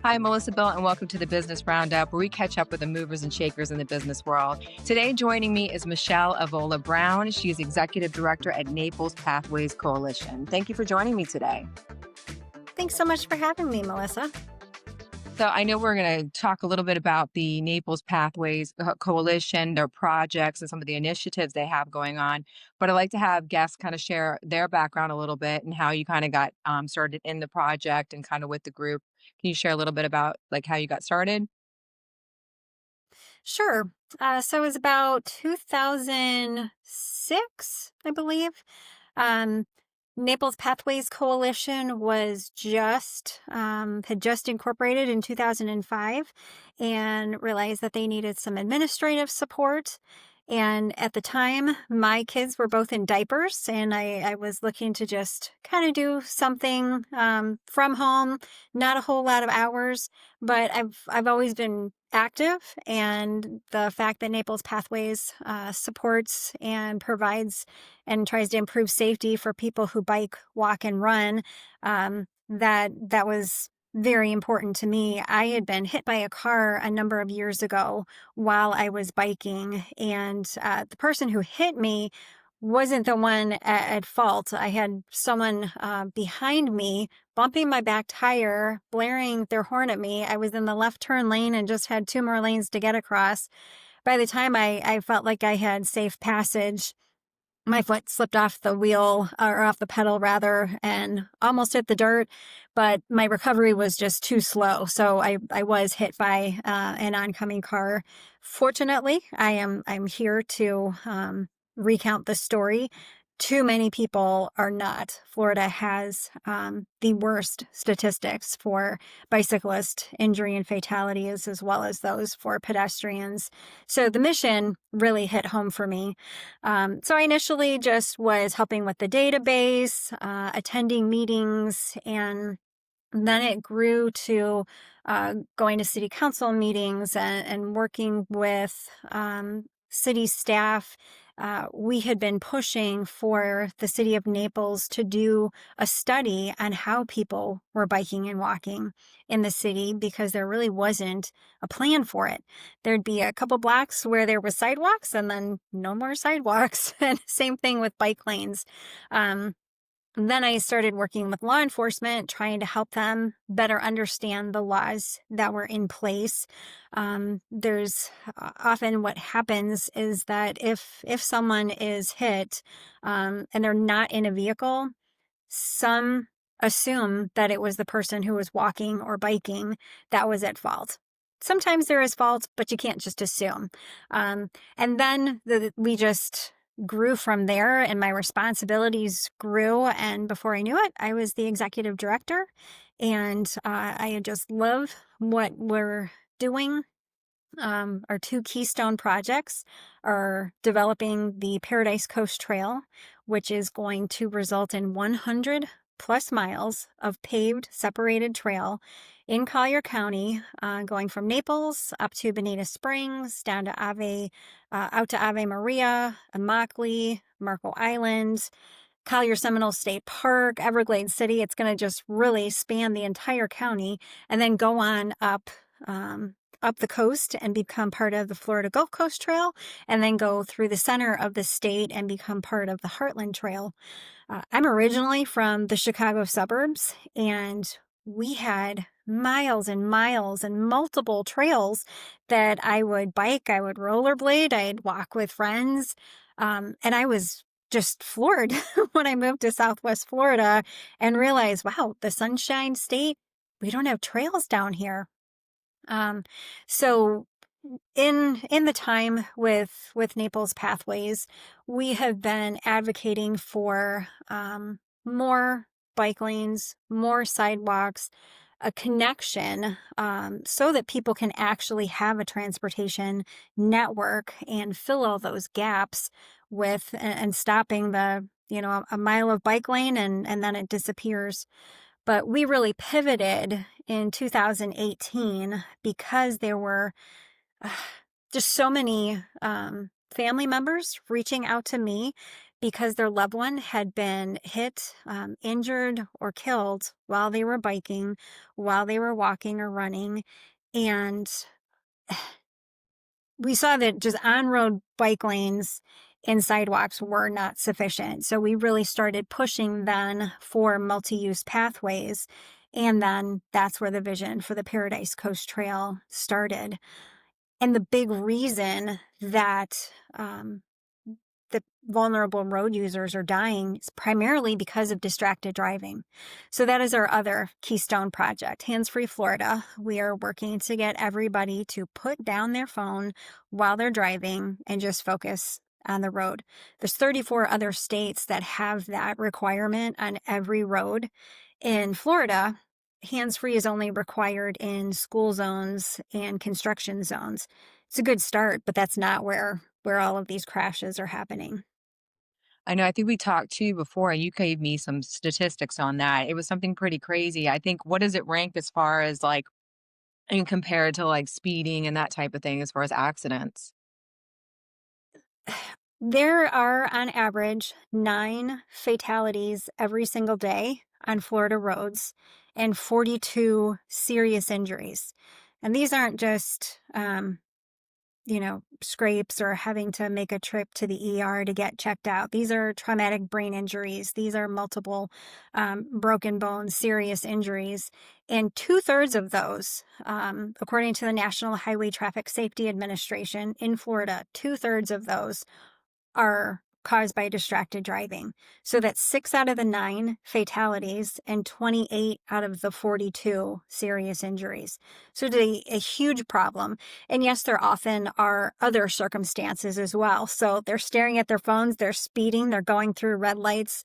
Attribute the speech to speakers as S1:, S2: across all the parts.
S1: Hi, Melissa Bill, and welcome to the Business Roundup, where we catch up with the movers and shakers in the business world. Today, joining me is Michelle Avola-Brown. She's Executive Director at Naples Pathways Coalition. Thank you for joining me today.
S2: Thanks so much for having me, Melissa.
S1: So I know we're going to talk a little bit about the Naples Pathways Coalition, their projects, and some of the initiatives they have going on. But I'd like to have guests kind of share their background a little bit and how you kind of got started in the project and kind of with the group. Can you share a little bit about like how you got started?
S2: Sure. So it was about 2006, I believe. Um, Naples Pathways Coalition was had just incorporated in 2005 and realized that they needed some administrative support. And at the time, my kids were both in diapers, and I was looking to just kind of do something from home, not a whole lot of hours, but I've always been active, and the fact that Naples Pathways supports and provides and tries to improve safety for people who bike, walk, and run, that was very important to me. I had been hit by a car a number of years ago while I was biking, and the person who hit me wasn't the one at fault. I had someone behind me bumping my back tire, blaring their horn at me. I was in the left turn lane and just had two more lanes to get across. By the time I felt like I had safe passage, my foot slipped off the wheel, or off the pedal rather, and almost hit the dirt, but my recovery was just too slow. So I was hit by an oncoming car. Fortunately, I'm here to recount the story. Too many people are not. Florida has the worst statistics for bicyclist injury and fatalities, as well as those for pedestrians. So the mission really hit home for me. So I initially just was helping with the database, attending meetings, and then it grew to going to city council meetings and working with city staff. We had been pushing for the city of Naples to do a study on how people were biking and walking in the city, because there really wasn't a plan for it. There'd be a couple blocks where there was sidewalks and then no more sidewalks. And same thing with bike lanes. Then I started working with law enforcement, trying to help them better understand the laws that were in place. There's often what happens is that if someone is hit and they're not in a vehicle, some assume that it was the person who was walking or biking that was at fault. Sometimes there is fault, but you can't just assume. And then we just grew from there, and my responsibilities grew. And before I knew it, I was the executive director, and I just love what we're doing. Our two keystone projects are developing the Paradise Coast Trail, which is going to result in 100 plus miles of paved separated trail in Collier County, going from Naples up to Bonita Springs, down to out to Ave Maria, Immokalee, Marco Island, Collier Seminole State Park, Everglades City. It's going to just really span the entire county, and then go on up the coast and become part of the Florida Gulf Coast Trail, and then go through the center of the state and become part of the Heartland Trail. I'm originally from the Chicago suburbs, and we had miles and miles and multiple trails that I would bike, I would rollerblade, I'd walk with friends. And I was just floored when I moved to Southwest Florida and realized, wow, the Sunshine State, we don't have trails down here. So in the time with Naples Pathways, we have been advocating for more bike lanes, more sidewalks, a connection, so that people can actually have a transportation network and fill all those gaps with, and stopping the, a mile of bike lane and then it disappears. But we really pivoted in 2018 because there were uh, just so many family members reaching out to me because their loved one had been hit, injured, or killed while they were biking, while they were walking or running. And we saw that just on-road bike lanes and sidewalks were not sufficient. So we really started pushing then for multi-use pathways. And then that's where the vision for the Paradise Coast Trail started. And the big reason that the vulnerable road users are dying is primarily because of distracted driving. So that is our other keystone project, Hands Free Florida. We are working to get everybody to put down their phone while they're driving and just focus on the road. There's 34 other states that have that requirement on every road. In Florida, hands-free is only required in school zones and construction zones. It's a good start, but that's not where all of these crashes are happening.
S1: I know, I think we talked to you before, and you gave me some statistics on that. It was something pretty crazy. I think what does it rank as far as, like, in compared to, like, speeding and that type of thing as far as accidents?
S2: There are, on average, 9 fatalities every single day on Florida roads and 42 serious injuries. And these aren't just, scrapes or having to make a trip to the ER to get checked out. These are traumatic brain injuries. These are multiple broken bones, serious injuries. And two-thirds of those, according to the National Highway Traffic Safety Administration in Florida, two-thirds of those are caused by distracted driving. So that's 6 out of the 9 fatalities and 28 out of the 42 serious injuries. So it's a huge problem. And yes, there often are other circumstances as well. So they're staring at their phones, they're speeding, they're going through red lights,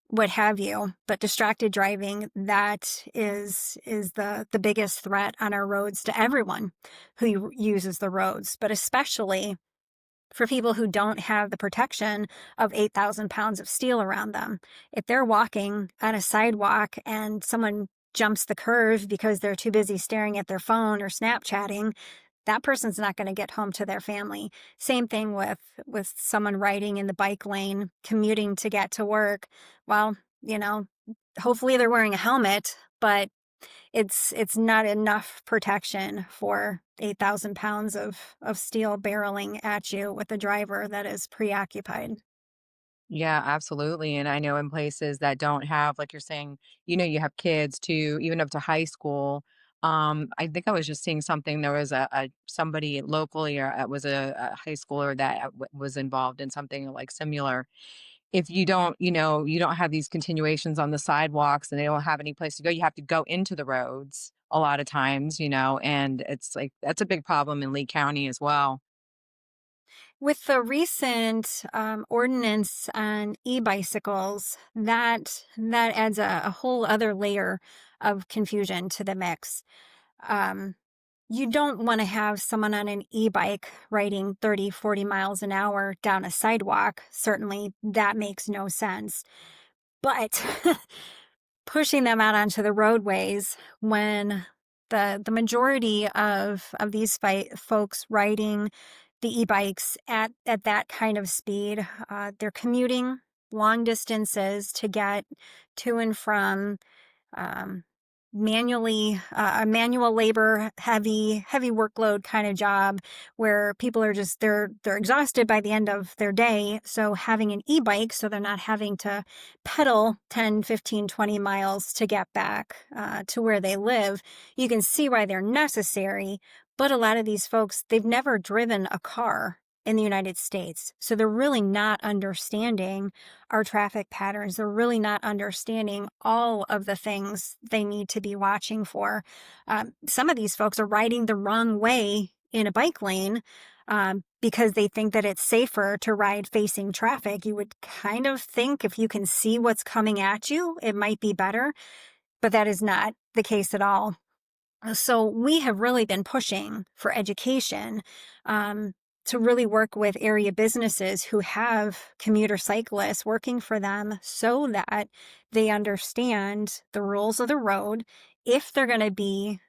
S2: what have you. But distracted driving, that is the biggest threat on our roads to everyone who uses the roads, but especially for people who don't have the protection of 8,000 pounds of steel around them. If they're walking on a sidewalk and someone jumps the curve because they're too busy staring at their phone or Snapchatting, that person's not going to get home to their family. Same thing with someone riding in the bike lane, commuting to get to work. Well, hopefully they're wearing a helmet, but it's not enough protection for 8,000 pounds of steel barreling at you with a driver that is preoccupied.
S1: Yeah, absolutely. And I know in places that don't have, like you're saying, you have kids too, even up to high school. I think I was just seeing something. There was a somebody locally, or it was a high schooler that was involved in something like similar. If you don't, you don't have these continuations on the sidewalks and they don't have any place to go, you have to go into the roads a lot of times, and it's like that's a big problem in Lee County as well.
S2: With the recent ordinance on e-bicycles, that adds a whole other layer of confusion to the mix. Um, you don't want to have someone on an e-bike riding 30, 40 miles an hour down a sidewalk. Certainly, that makes no sense. But pushing them out onto the roadways when the majority of these folks riding the e-bikes at that kind of speed, they're commuting long distances to get to and from um, a manual labor heavy workload kind of job where people are just they're exhausted by the end of their day. So having an e-bike, so they're not having to pedal 10, 15, 20 miles to get back to where they live, you can see why they're necessary. But a lot of these folks, they've never driven a car in the United States, so they're really not understanding our traffic patterns. They're really not understanding all of the things they need to be watching for. Some of these folks are riding the wrong way in a bike lane because they think that it's safer to ride facing traffic. You would kind of think if you can see what's coming at you, it might be better, but that is not the case at all. So we have really been pushing for education to really work with area businesses who have commuter cyclists working for them so that they understand the rules of the road. If they're going to be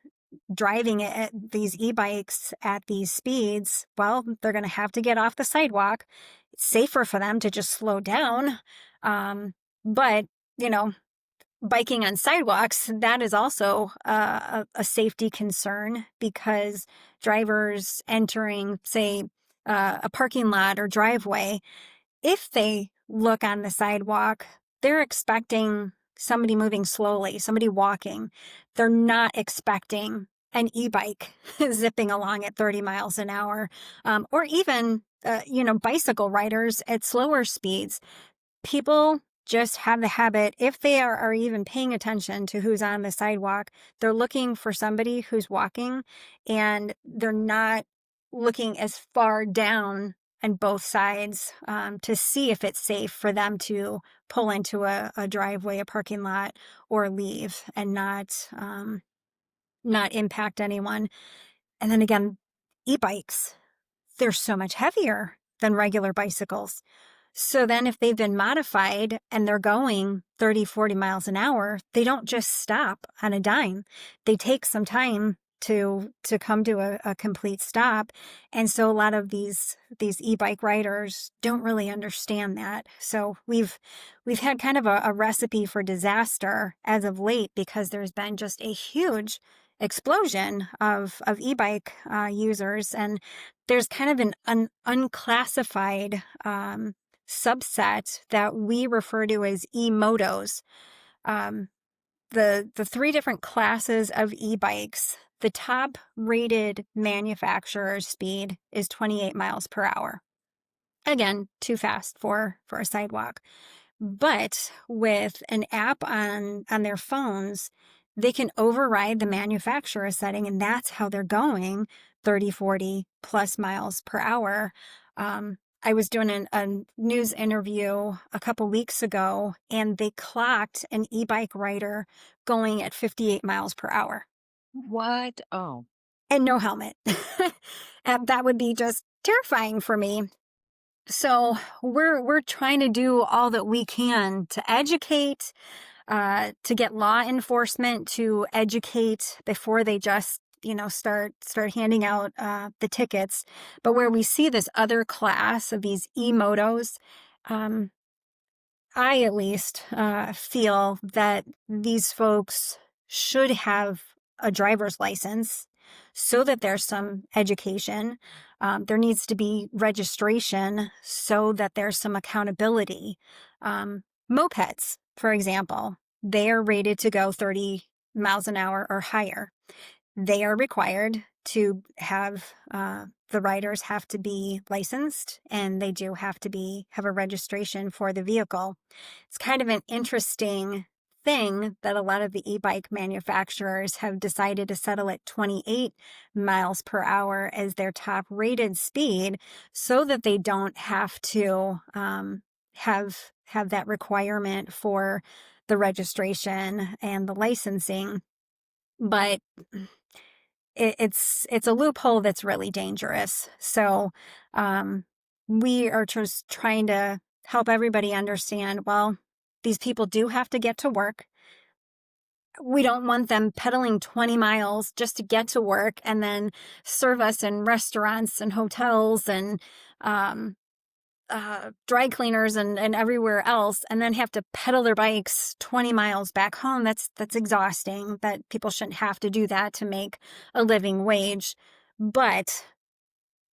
S2: driving these e-bikes at these speeds, well, they're going to have to get off the sidewalk. It's safer for them to just slow down. But, you know, biking on sidewalks, that is also a safety concern because drivers entering, say, a parking lot or driveway, if they look on the sidewalk, they're expecting somebody moving slowly, somebody walking. They're not expecting an e-bike zipping along at 30 miles an hour, or even, bicycle riders at slower speeds. People just have the habit, if they are even paying attention to who's on the sidewalk, they're looking for somebody who's walking, and they're not looking as far down on both sides to see if it's safe for them to pull into a driveway, a parking lot, or leave and not impact anyone. And then again, e-bikes, they're so much heavier than regular bicycles. So then if they've been modified and they're going 30, 40 miles an hour, they don't just stop on a dime. They take some time to come to a complete stop. And so a lot of these e-bike riders don't really understand that. So we've had kind of a recipe for disaster as of late because there's been just a huge explosion of e-bike users, and there's kind of an unclassified subset that we refer to as e-motos. The three different classes of e-bikes, the top rated manufacturer's speed is 28 miles per hour. Again, too fast for a sidewalk. But with an app on their phones, they can override the manufacturer setting, and that's how they're going 30, 40 plus miles per hour. I was doing a news interview a couple weeks ago, and they clocked an e-bike rider going at 58 miles per hour
S1: What? Oh,
S2: and no helmet. And that would be just terrifying for me. So we're trying to do all that we can to educate, to get law enforcement to educate before they just start handing out the tickets. But where we see this other class of these e-motos, I at least feel that these folks should have a driver's license so that there's some education. There needs to be registration so that there's some accountability. Mopeds, for example, they are rated to go 30 miles an hour or higher. They are required to have, the riders have to be licensed, and they do have to have a registration for the vehicle. It's kind of an interesting thing that a lot of the e-bike manufacturers have decided to settle at 28 miles per hour as their top rated speed so that they don't have to have that requirement for the registration and the licensing. But it's a loophole that's really dangerous. So we are just trying to help everybody understand, well, these people do have to get to work. We don't want them pedaling 20 miles just to get to work and then serve us in restaurants and hotels and dry cleaners and everywhere else, and then have to pedal their bikes 20 miles back home. That's exhausting. That people shouldn't have to do that to make a living wage. But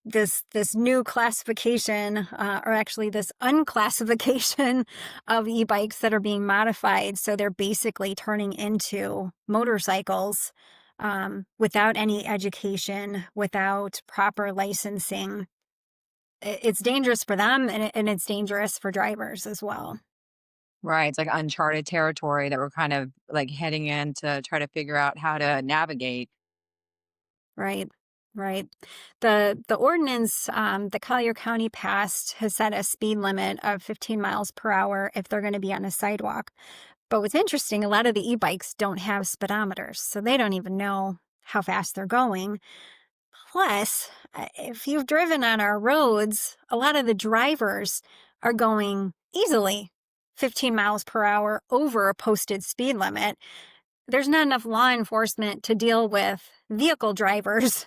S2: this new classification, or actually this unclassification of e-bikes that are being modified, so they're basically turning into motorcycles without any education, without proper licensing. It's dangerous for them, and it's dangerous for drivers as well.
S1: right. It's like uncharted territory that we're kind of like heading in to try to figure out how to navigate.
S2: Right, right. The ordinance that Collier County passed has set a speed limit of 15 miles per hour if they're going to be on a sidewalk. But what's interesting, a lot of the e-bikes don't have speedometers, so they don't even know how fast they're going. Plus, if you've driven on our roads, a lot of the drivers are going easily 15 miles per hour over a posted speed limit. there's not enough law enforcement to deal with vehicle drivers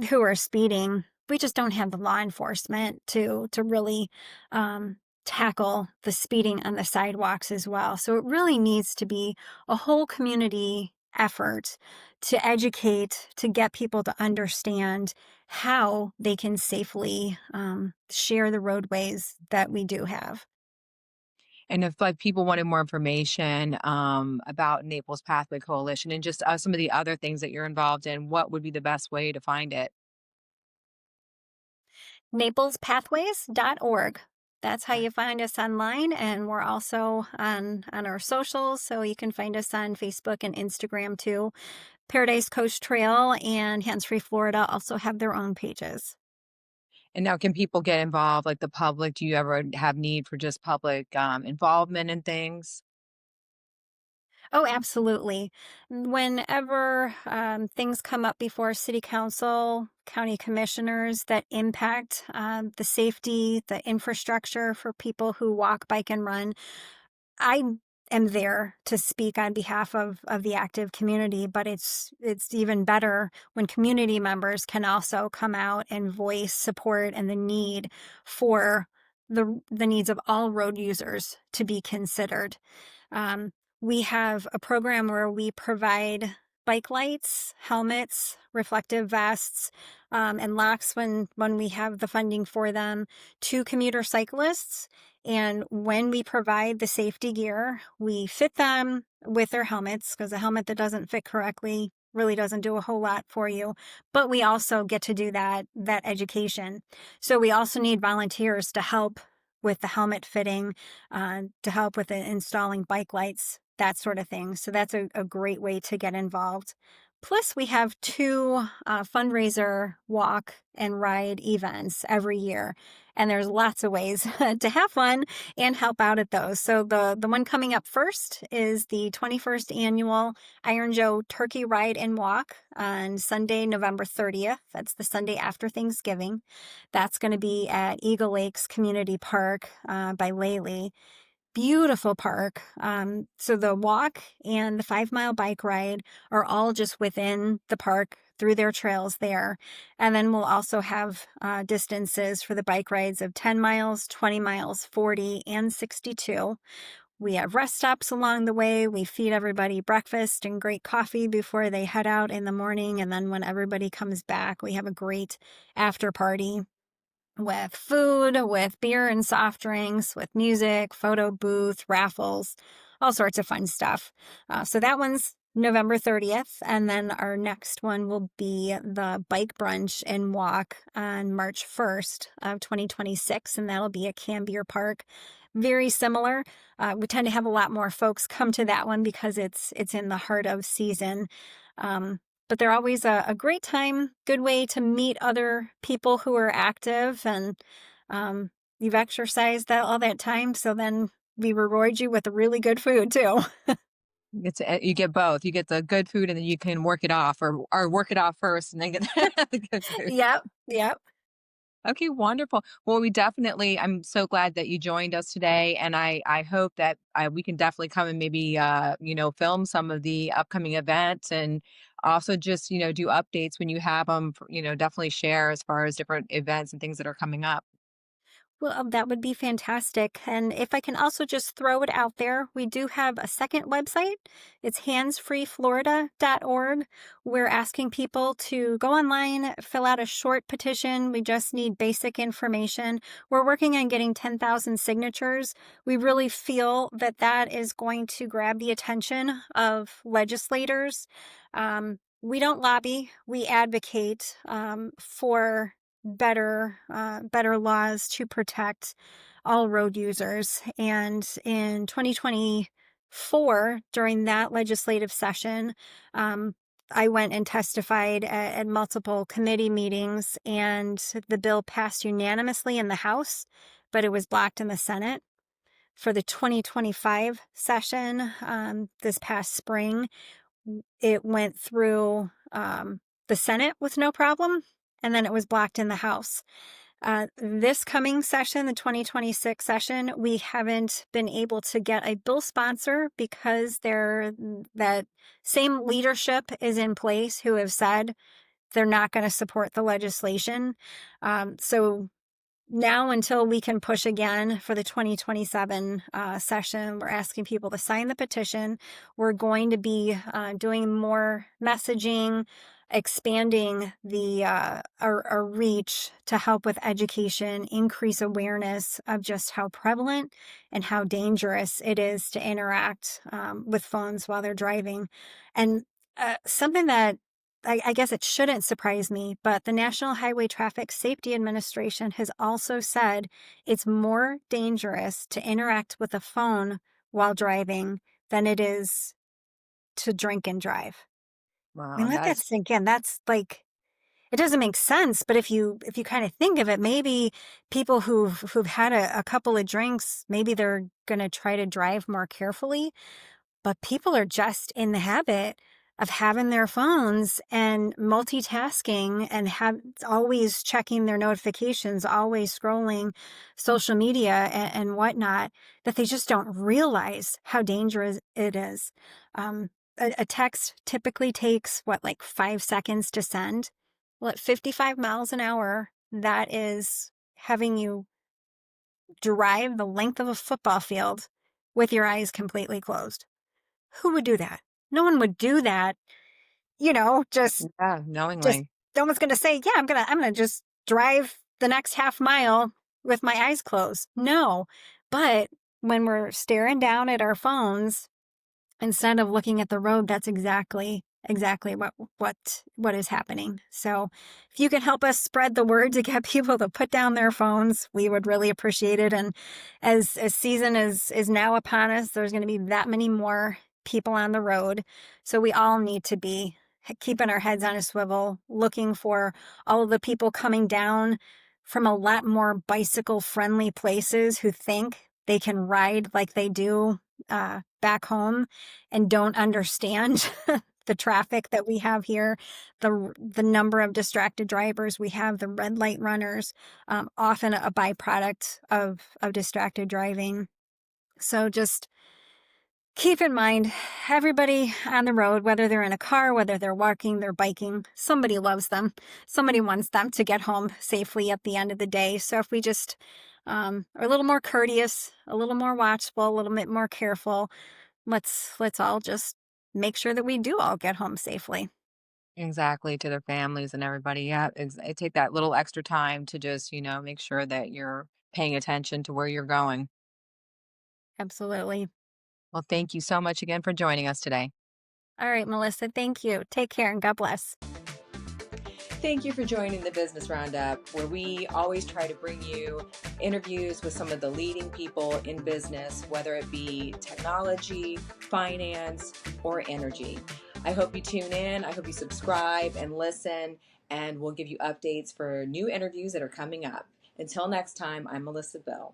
S2: who are speeding. We just don't have the law enforcement to really tackle the speeding on the sidewalks as well. So it really needs to be a whole community effort to educate, to get people to understand how they can safely share the roadways that we do have.
S1: And if like people wanted more information about Naples Pathway Coalition and just some of the other things that you're involved in, what would be the best way to find it?
S2: NaplesPathways.org. That's how you find us online, and we're also on our socials, so you can find us on Facebook and Instagram too. Paradise Coast Trail and Hands Free Florida also have their own pages.
S1: And now, can people get involved, like the public? Do you ever have need for just public involvement in things?
S2: Oh, absolutely. Whenever things come up before city council, county commissioners that impact the safety, the infrastructure for people who walk, bike, and run, I am there to speak on behalf of the active community, but it's even better when community members can also come out and voice support and the need for the needs of all road users to be considered. Um, we have a program where we provide bike lights, helmets, reflective vests, and locks when we have the funding for them to commuter cyclists. And when we provide the safety gear, we fit them with their helmets because a helmet that doesn't fit correctly really doesn't do a whole lot for you. But we also get to do that education. So we also need volunteers to help with the helmet fitting, to help with installing bike lights, that sort of thing. So that's a great way to get involved. Plus, we have two fundraiser walk and ride events every year. And there's lots of ways to have fun and help out at those. So the one coming up first is the 21st annual Iron Joe Turkey Ride and Walk on Sunday, November 30th. That's the Sunday after Thanksgiving. That's going to be at Eagle Lakes Community Park by Lely. Beautiful park. So the walk and the 5 mile bike ride are all just within the park through their trails there. And then we'll also have distances for the bike rides of 10 miles, 20 miles, 40, and 62. We have rest stops along the way. We feed everybody breakfast and great coffee before they head out in the morning. And then when everybody comes back, we have a great after party with food, with beer and soft drinks, with music, photo booth, raffles, all sorts of fun stuff. So that one's November 30th. And then our next one will be the bike brunch and walk on March 1st of 2026. And that'll be at Cambier Park. Very similar. We tend to have a lot more folks come to that one because it's in the heart of season. But they're always a great time, good way to meet other people who are active, and you've exercised all that time. So then we reward you with really good food too.
S1: You get both. You get the good food, and then you can work it off, or work it off first, and then get the good food.
S2: Yep, yep.
S1: Okay, wonderful. Well, I'm so glad that you joined us today. And I hope that we can definitely come and maybe, film some of the upcoming events, and also just, do updates when you have them, definitely share as far as different events and things that are coming up.
S2: Well, that would be fantastic. And if I can also just throw it out there, we do have a second website. It's handsfreeflorida.org. We're asking people to go online, fill out a short petition. We just need basic information. We're working on getting 10,000 signatures. We really feel that that is going to grab the attention of legislators. We don't lobby, we advocate for better laws to protect all road users. And in 2024, during that legislative session, I went and testified at multiple committee meetings, and the bill passed unanimously in the House, but it was blocked in the Senate. For the 2025 session, this past spring, it went through the Senate with no problem, and then it was blocked in the House. This coming session, the 2026 session, we haven't been able to get a bill sponsor because that same leadership is in place who have said they're not going to support the legislation. So now, until we can push again for the 2027 session, we're asking people to sign the petition. We're going to be doing more messaging, expanding our reach to help with education, increase awareness of just how prevalent and how dangerous it is to interact with phones while they're driving. And something that I guess it shouldn't surprise me, but the National Highway Traffic Safety Administration has also said it's more dangerous to interact with a phone while driving than it is to drink and drive. I
S1: Wow,
S2: mean, let that
S1: that's
S2: sink in. That's like, it doesn't make sense, but if you kind of think of it, maybe people who've had a couple of drinks, maybe they're going to try to drive more carefully, but people are just in the habit of having their phones and multitasking and have always checking their notifications, always scrolling social media and whatnot, that they just don't realize how dangerous it is. A text typically takes what, like 5 seconds to send. Well, at 55 miles an hour, that is having you drive the length of a football field with your eyes completely closed. Who would do that? No one would do that,
S1: yeah,
S2: just
S1: knowingly.
S2: no one's gonna say, yeah, I'm gonna just drive the next half mile with my eyes closed. No. But when we're staring down at our phones instead of looking at the road, that's exactly what is happening. So if you can help us spread the word to get people to put down their phones, we would really appreciate it. And as season is now upon us, there's going to be that many more people on the road. So we all need to be keeping our heads on a swivel, looking for all of the people coming down from a lot more bicycle friendly places who think they can ride like they do back home and don't understand the traffic that we have here, the number of distracted drivers we have, the red light runners, often a byproduct of distracted driving. So just keep in mind, everybody on the road, whether they're in a car, whether they're walking, they're biking, somebody loves them. Somebody wants them to get home safely at the end of the day. So if we just are a little more courteous, a little more watchful, a little bit more careful, let's all just make sure that we do all get home safely.
S1: Exactly, to their families and everybody. Yeah, I take that little extra time to just, make sure that you're paying attention to where you're going.
S2: Absolutely.
S1: Well, thank you so much again for joining us today.
S2: All right, Melissa, thank you. Take care and God bless.
S1: Thank you for joining the Business Roundup, where we always try to bring you interviews with some of the leading people in business, whether it be technology, finance, or energy. I hope you tune in. I hope you subscribe and listen, and we'll give you updates for new interviews that are coming up. Until next time, I'm Melissa Bill.